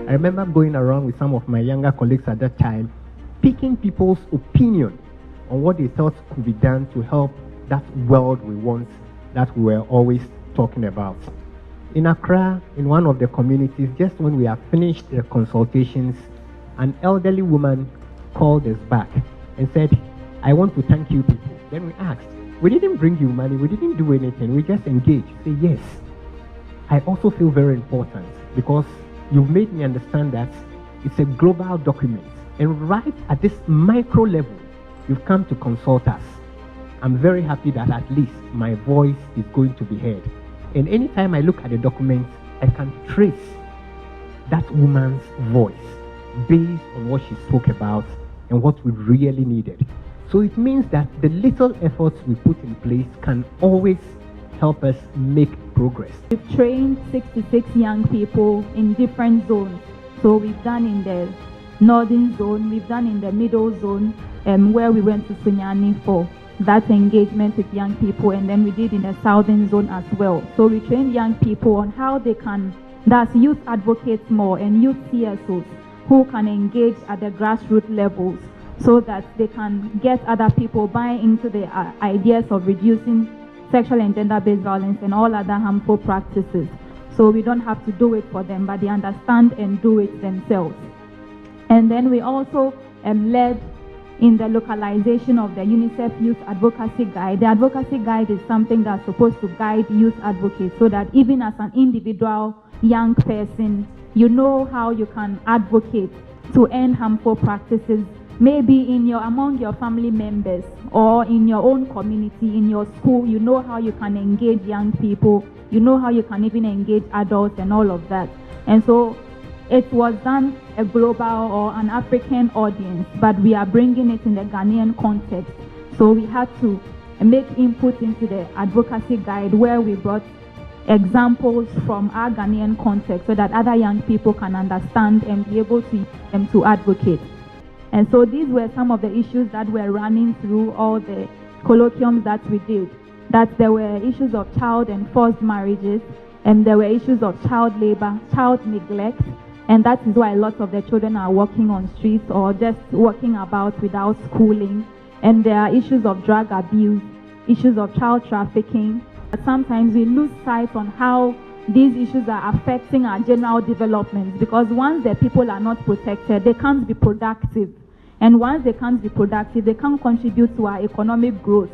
I remember going around with some of my younger colleagues at that time, picking people's opinion on what they thought could be done to help that world we want, that we were always talking about. In Accra, in one of the communities, just when we have finished the consultations, an elderly woman called us back and said, I want to thank you people. Then we asked, we didn't bring you money, we didn't do anything, we just engaged. Say, yes, I also feel very important because you've made me understand that it's a global document. And right at this micro level, you've come to consult us. I'm very happy that at least my voice is going to be heard. And anytime I look at the document, I can trace that woman's voice based on what she spoke about and what we really needed. So it means that the little efforts we put in place can always help us make progress. We've trained 66 young people in different zones. So we've done in the northern zone, we've done in the middle zone, where we went to Sunyani for that engagement with young people, and then we did in the southern zone as well. So we trained young people on how they can, that's youth advocates more and youth CSOs who can engage at the grassroots levels so that they can get other people buying into the ideas of reducing sexual and gender-based violence and all other harmful practices. So we don't have to do it for them, but they understand and do it themselves. And then we also led in the localization of the UNICEF Youth Advocacy Guide. The Advocacy Guide is something that's supposed to guide youth advocates so that even as an individual young person, you know how you can advocate to end harmful practices, maybe among your family members or in your own community, in your school. You know how you can engage young people, you know how you can even engage adults and all of that. And so it was done a global or an African audience, but we are bringing it in the Ghanaian context. So we had to make input into the advocacy guide where we brought examples from our Ghanaian context so that other young people can understand and be able to use them to advocate. And so these were some of the issues that were running through all the colloquiums that we did. That there were issues of child and forced marriages, and there were issues of child labor, child neglect, and that is why lots of the children are walking on streets or just walking about without schooling. And there are issues of drug abuse, issues of child trafficking. But sometimes we lose sight on how these issues are affecting our general development, because once the people are not protected, they can't be productive. And once they can't be productive, they can't contribute to our economic growth.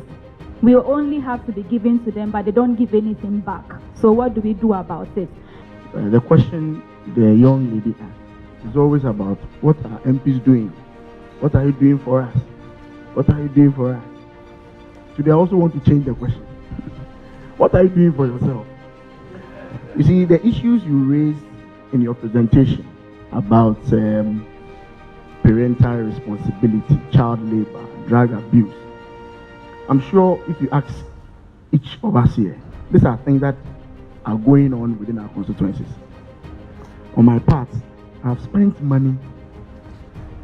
We only have to be given to them, but they don't give anything back. So what do we do about it? The question the young lady asked is always about what are MPs doing? What are you doing for us? What are you doing for us? Today I also want to change the question. What are you doing for yourself? You see, the issues you raised in your presentation about parental responsibility, child labor, drug abuse, I'm sure if you ask each of us here, these are things that are going on within our constituencies. On my part, I've spent money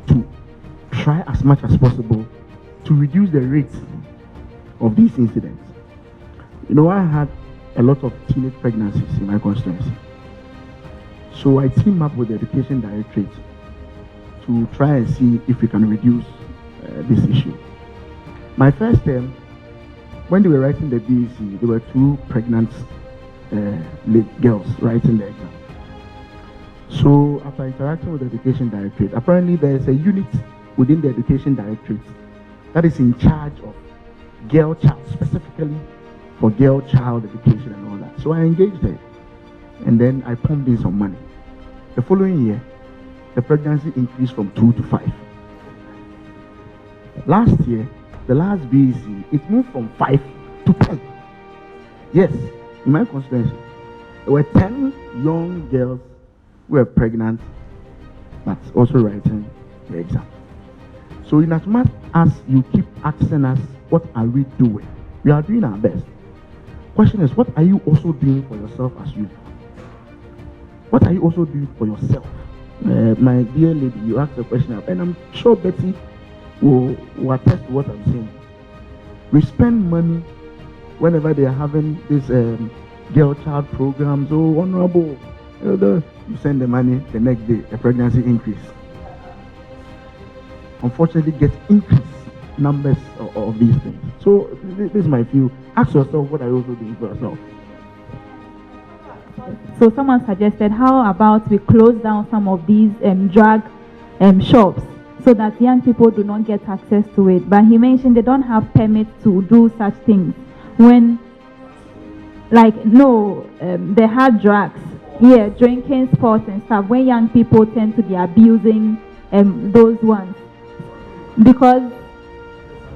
to try as much as possible to reduce the rate of these incidents. You know, I had a lot of teenage pregnancies in my constituency. So I teamed up with the Education Directorate to try and see if we can reduce this issue. My first term, when they were writing the BEC, there were 2 pregnant girls writing the exam. So after interacting with the Education Directorate, apparently there is a unit within the Education Directorate that is in charge of girl child, specifically for girl child education and all that. So I engaged her, and then I pumped in some money. The following year, the pregnancy increased from 2 to 5. Last year, the last BEC, it moved from 5 to 10. Yes, in my constituency, there were 10 young girls who were pregnant, but also writing the exam. So in as much as you keep asking us, what are we doing? We are doing our best. Question is, what are you also doing for yourself as you? What are you also doing for yourself? My dear lady, you asked a question, and I'm sure Betty will attest to what I'm saying. We spend money whenever they are having these girl child programs. Oh, honorable, Although you send the money, the next day, the pregnancy increase. Unfortunately, get increased numbers of these things. So this is my view. Ask yourself, what are you also doing for yourself? So someone suggested, how about we close down some of these drug shops so that young people do not get access to it. But he mentioned they don't have permits to do such things. When, like, no, they had drugs, yeah, drinking sports and stuff, when young people tend to be abusing those ones. Because,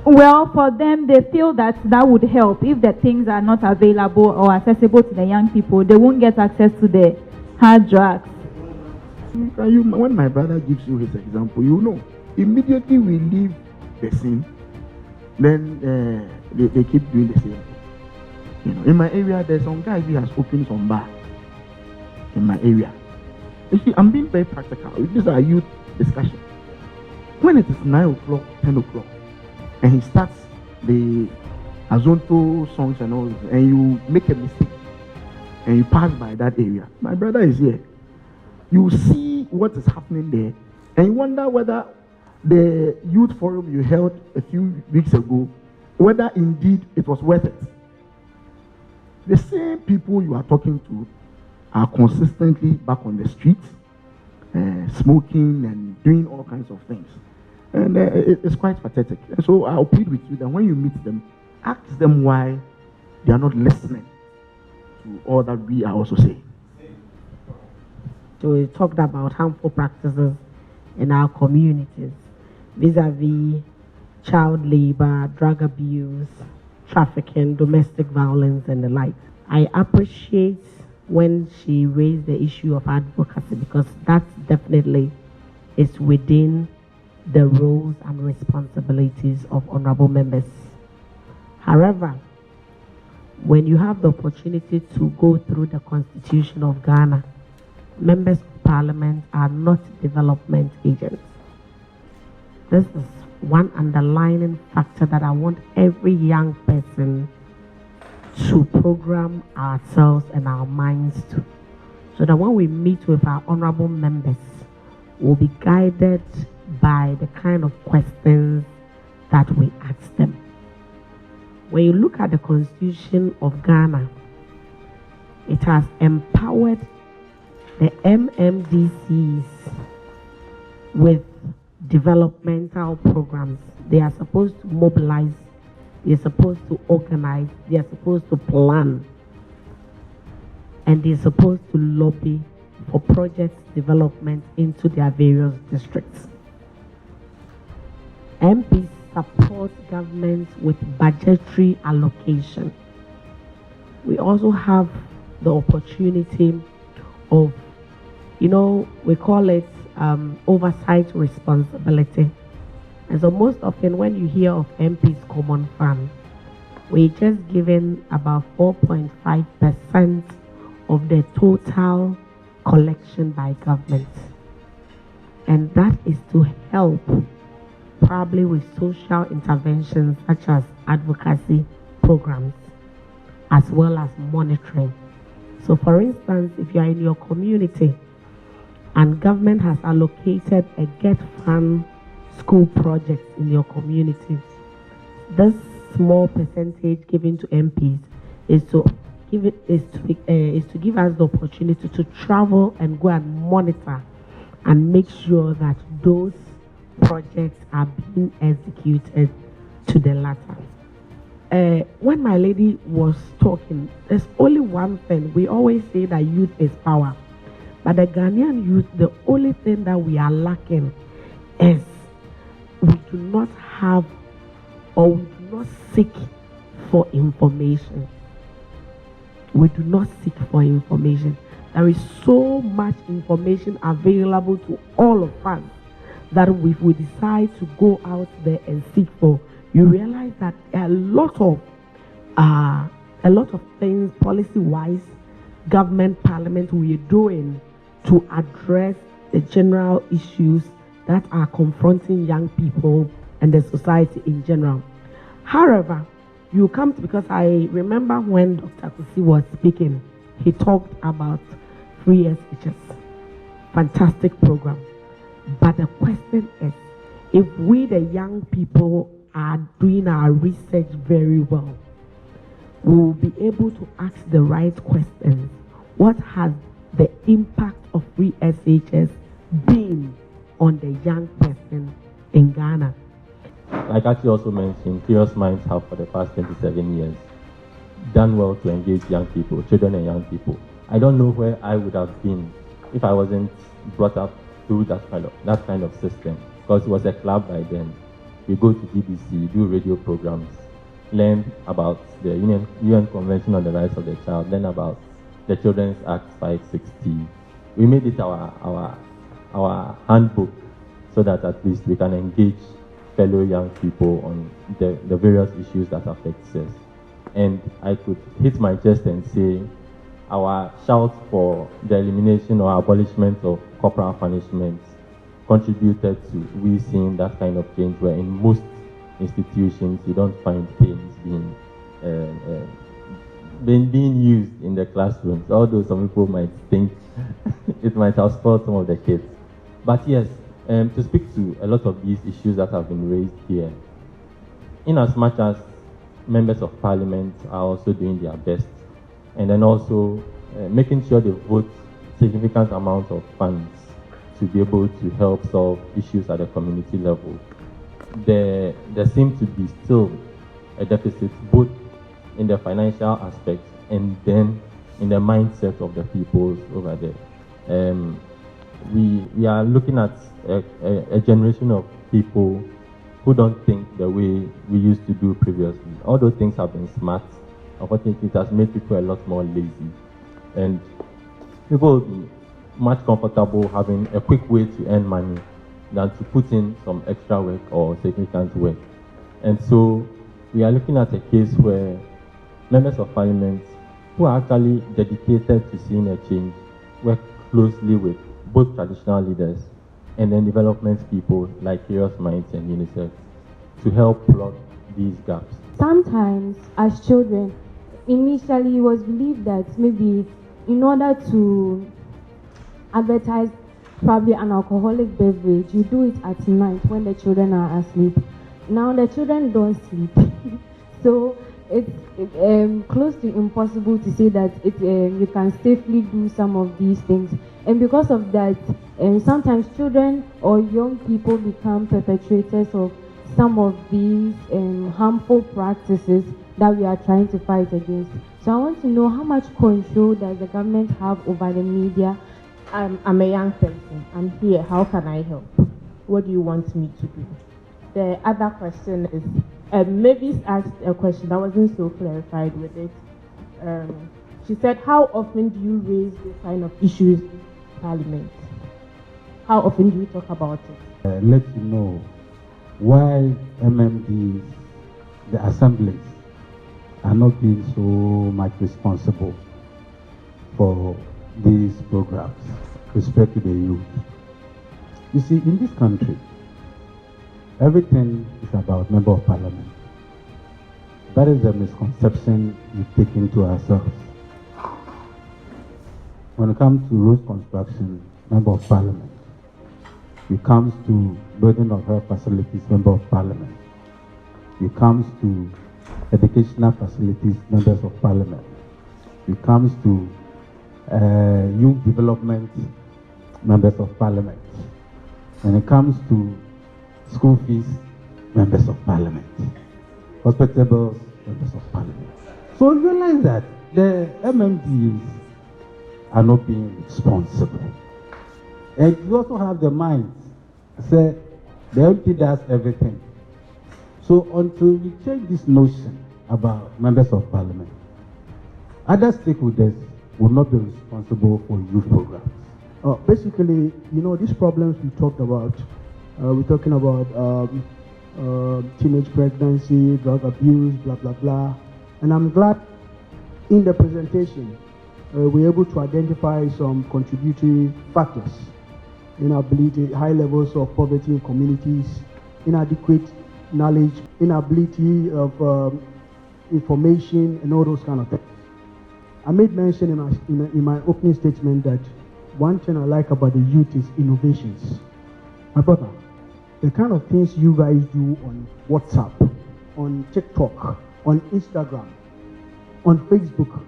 well, for them, they feel that that would help. If the things are not available or accessible to the young people, they won't get access to the hard drugs. When my brother gives you his example, you know, immediately we leave the scene, then they keep doing the same thing. You know, in my area, there's some guy who has opened some bar. In my area, you see, I'm being very practical. These are youth discussions. When it is 9 o'clock, 10 o'clock, and he starts the Azonto songs and all, and you make a mistake, and you pass by that area, my brother is here. You see what is happening there, and you wonder whether the youth forum you held a few weeks ago, whether indeed it was worth it. The same people you are talking to are consistently back on the streets, smoking and doing all kinds of things. And it's quite pathetic. And so I'll plead with you that when you meet them, ask them why they are not listening to all that we are also saying. So we talked about harmful practices in our communities, vis-a-vis child labor, drug abuse, trafficking, domestic violence, and the like. I appreciate when she raised the issue of advocacy, because that definitely is within the roles and responsibilities of honorable members. However, when you have the opportunity to go through the Constitution of Ghana, members of parliament are not development agents. This is one underlying factor that I want every young person to program ourselves and our minds to, so that when we meet with our honorable members, we'll be guided by the kind of questions that we ask them. When you look at the Constitution of Ghana, it has empowered the MMDCs with developmental programs. They are supposed to mobilize, they are supposed to organize, they are supposed to plan, and they are supposed to lobby for project development into their various districts. MPs support government with budgetary allocation. We also have the opportunity of, we call it oversight responsibility. And so most often when you hear of MP's Common Fund, we're just given about 4.5% of the total collection by government. And that is to help probably with social interventions such as advocacy programs, as well as monitoring. So for instance, if you are in your community and government has allocated a Get Fund school project in your community, this small percentage given to MPs is to give us the opportunity to travel and go and monitor and make sure that those projects are being executed to the latter. When my lady was talking, there's only one thing. We always say that youth is power. But the Ghanaian youth, the only thing that we are lacking is we do not have, or we do not seek for information. We do not seek for information. There is so much information available to all of us that if we decide to go out there and seek for, you realize that a lot of things policy-wise, government, parliament, we are doing to address the general issues that are confronting young people and the society in general. However, you come to, because I remember when Dr. Kusi was speaking, he talked about free SHS. Fantastic program. But the question is, if we the young people are doing our research very well, we will be able to ask the right questions. What has the impact of free SHS been on the young person in Ghana? Like Aki also mentioned, Curious Minds have for the past 27 years done well to engage young people, children and young people. I don't know where I would have been if I wasn't brought up through that kind of system, because it was a club by then. We go to BBC, do radio programs, learn about the UN Convention on the Rights of the Child, learn about the Children's Act 560. We made it our handbook so that at least we can engage fellow young people on the various issues that affect us. And I could hit my chest and say our shout for the elimination or abolishment of corporal punishments contributed to we seeing that kind of change, where in most institutions you don't find pains being used in the classrooms, although some people might think it might have spoiled some of the kids. But yes, to speak to a lot of these issues that have been raised here, in as much as members of parliament are also doing their best, and then also making sure they vote significant amounts of funds to be able to help solve issues at the community level, there seems to be still a deficit both in the financial aspect and then in the mindset of the people over there. We are looking at a generation of people who don't think the way we used to do previously. Although things have been smart, unfortunately it has made people a lot more lazy. And people will be much comfortable having a quick way to earn money than to put in some extra work or significant work. And so we are looking at a case where members of parliament who are actually dedicated to seeing a change work closely with both traditional leaders and then development people like Curious Minds and UNICEF to help plug these gaps. Sometimes, as children, initially it was believed that maybe in order to advertise probably an alcoholic beverage, you do it at night when the children are asleep. Now the children don't sleep. So it's close to impossible to say that you can safely do some of these things. And because of that, sometimes children or young people become perpetrators of some of these harmful practices that we are trying to fight against. So I want to know, how much control does the government have over the media? I'm a young person. I'm here. How can I help? What do you want me to do? The other question is, Mavis asked a question that wasn't so clarified with it. She said, how often do you raise this kind of issues in Parliament? How often do you talk about it? Let you know why MMDs, the assemblies, are not being so much responsible for these programs with respect to the youth. You see, in this country, everything is about member of parliament. That is the misconception we've taken to ourselves. When it comes to road construction, member of parliament. When it comes to building of health facilities, member of parliament. When it comes to educational facilities, members of parliament. When it comes to youth development, members of parliament. When it comes to school fees, members of parliament. Hospital bills, members of parliament. So realize that the MMDs are not being responsible. And you also have the mind, say the MP does everything. So until we change this notion about members of parliament, other stakeholders will not be responsible for youth programs. Basically, these problems we talked about, we're talking about teenage pregnancy, drug abuse, blah, blah, blah. And I'm glad in the presentation, we're able to identify some contributory factors. Inability, high levels of poverty in communities, inadequate knowledge, inability of information, and all those kind of things. I made mention in my opening statement that one thing I like about the youth is innovations. My brother, the kind of things you guys do on WhatsApp, on TikTok, on Instagram, on Facebook,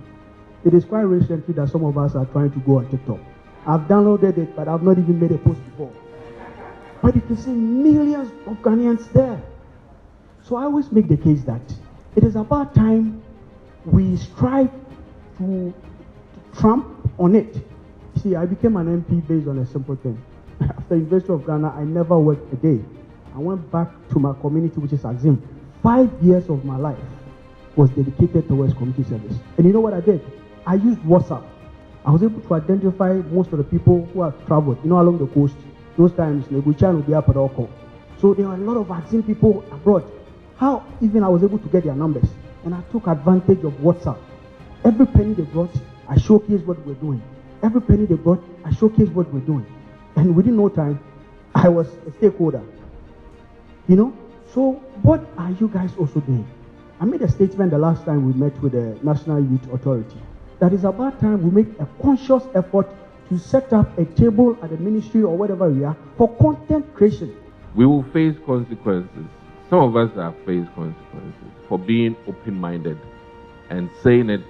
it is quite recently that some of us are trying to go on TikTok. I've downloaded it, but I've not even made a post before. But you can see millions of Ghanaians there. So I always make the case that it is about time we strive to trump on it. See, I became an MP based on a simple thing. After University of Ghana, I never worked a day. I went back to my community, which is Axim. 5 years of my life was dedicated towards community service. And you know what I did? I used WhatsApp. I was able to identify most of the people who have traveled, along the coast. Those times, Neguchan would be up at Oko. So there were a lot of Axim people abroad. How even I was able to get their numbers. And I took advantage of WhatsApp. Every penny they brought, I showcased what we're doing. Every penny they brought, I showcased what we're doing. And within no time, I was a stakeholder. So what are you guys also doing? I made a statement the last time we met with the National Youth Authority that it's about time we make a conscious effort to set up a table at the ministry or whatever we are for content creation. We will face consequences. Some of us have faced consequences for being open-minded and saying it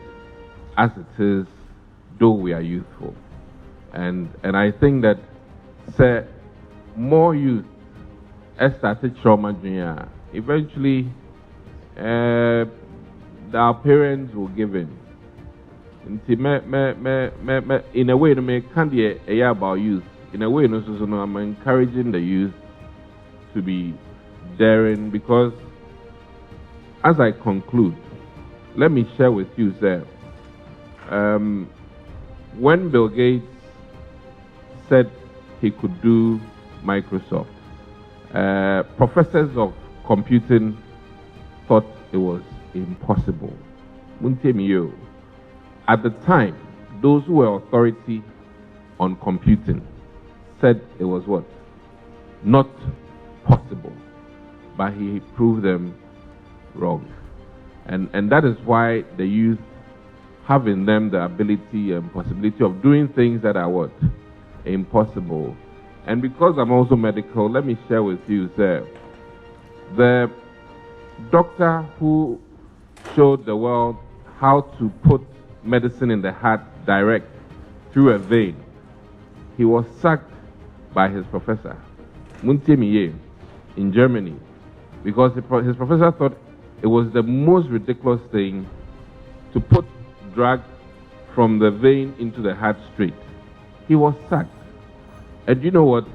as it is, though we are youthful. And I think that more youth started trauma junior. Eventually, our parents will give in. In a way, it can't be a year about youth. In a way, I'm encouraging the youth to be daring, because as I conclude, let me share with you, sir, when Bill Gates said he could do Microsoft, professors of computing thought it was impossible. At the time, those who were authority on computing said it was what? Not possible. But he proved them wrong. And that is why the youth have in them the ability and possibility of doing things that are what? Impossible. And because I'm also medical, let me share with you, sir, the doctor who showed the world how to put medicine in the heart direct through a vein, he was sacked by his professor, Muntemiye, in Germany, because his professor thought it was the most ridiculous thing to put drug from the vein into the heart straight. He was sacked. And you know what?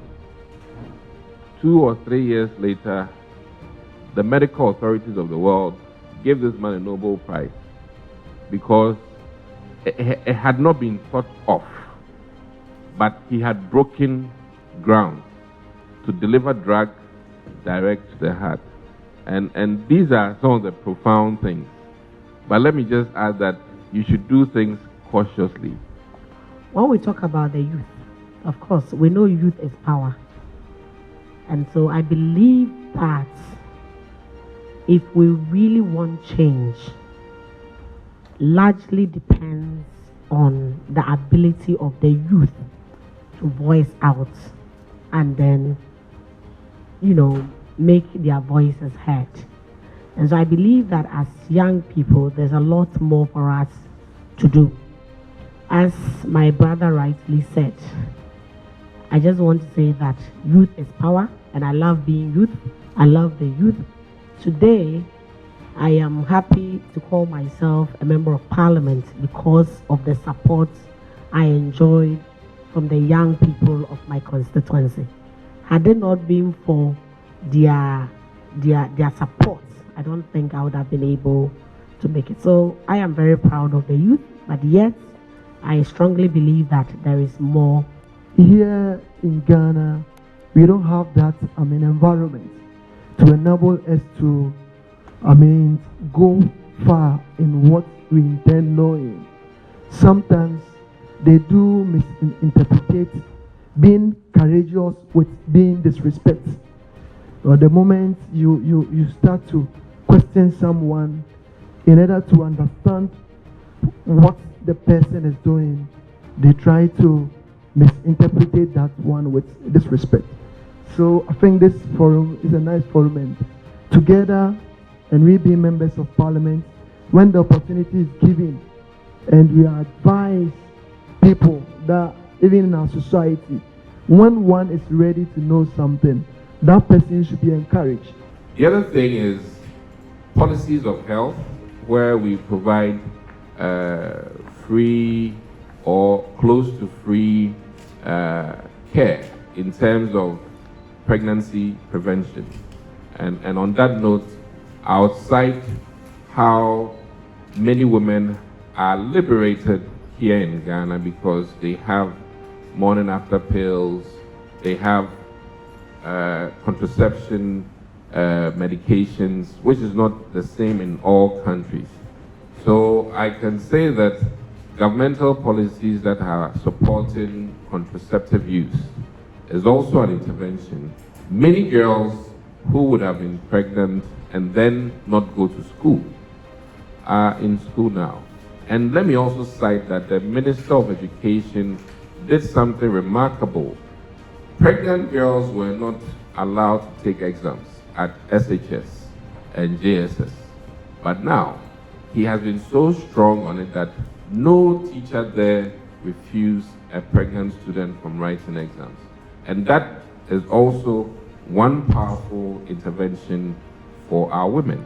2 or 3 years later, the medical authorities of the world gave this man a Nobel Prize because it had not been thought of, but he had broken ground to deliver drug direct to the heart. And these are some of the profound things. But let me just add that you should do things cautiously. When we talk about the youth, of course, we know youth is power. And so I believe that if we really want change, largely depends on the ability of the youth to voice out and then, make their voices heard. And so I believe that as young people, there's a lot more for us to do. As my brother rightly said, I just want to say that youth is power, and I love being youth. I love the youth. Today, I am happy to call myself a member of parliament because of the support I enjoyed from the young people of my constituency. Had it not been for their support, I don't think I would have been able to make it. So I am very proud of the youth, but yet I strongly believe that there is more. Here in Ghana, we don't have that environment to enable us to go far in what we intend knowing. Sometimes they do misinterpret being courageous with being disrespect. Or the moment you start to question someone in order to understand what the person is doing, they try to misinterpret that one with disrespect. So I think this forum is a nice forum, and together, and we being members of parliament, when the opportunity is given, and we advise people that even in our society, when one is ready to know something, that person should be encouraged. The other thing is policies of health, where we provide free or close to free care in terms of pregnancy prevention. And on that note, outside how many women are liberated here in Ghana because they have morning after pills, they have contraception medications, which is not the same in all countries. So I can say that governmental policies that are supporting contraceptive use is also an intervention. Many girls who would have been pregnant and then not go to school are in school now. And let me also cite that the Minister of Education did something remarkable. Pregnant girls were not allowed to take exams at SHS and JSS. But now, he has been so strong on it that no teacher there refused a pregnant student from writing exams. And that is also one powerful intervention for our women.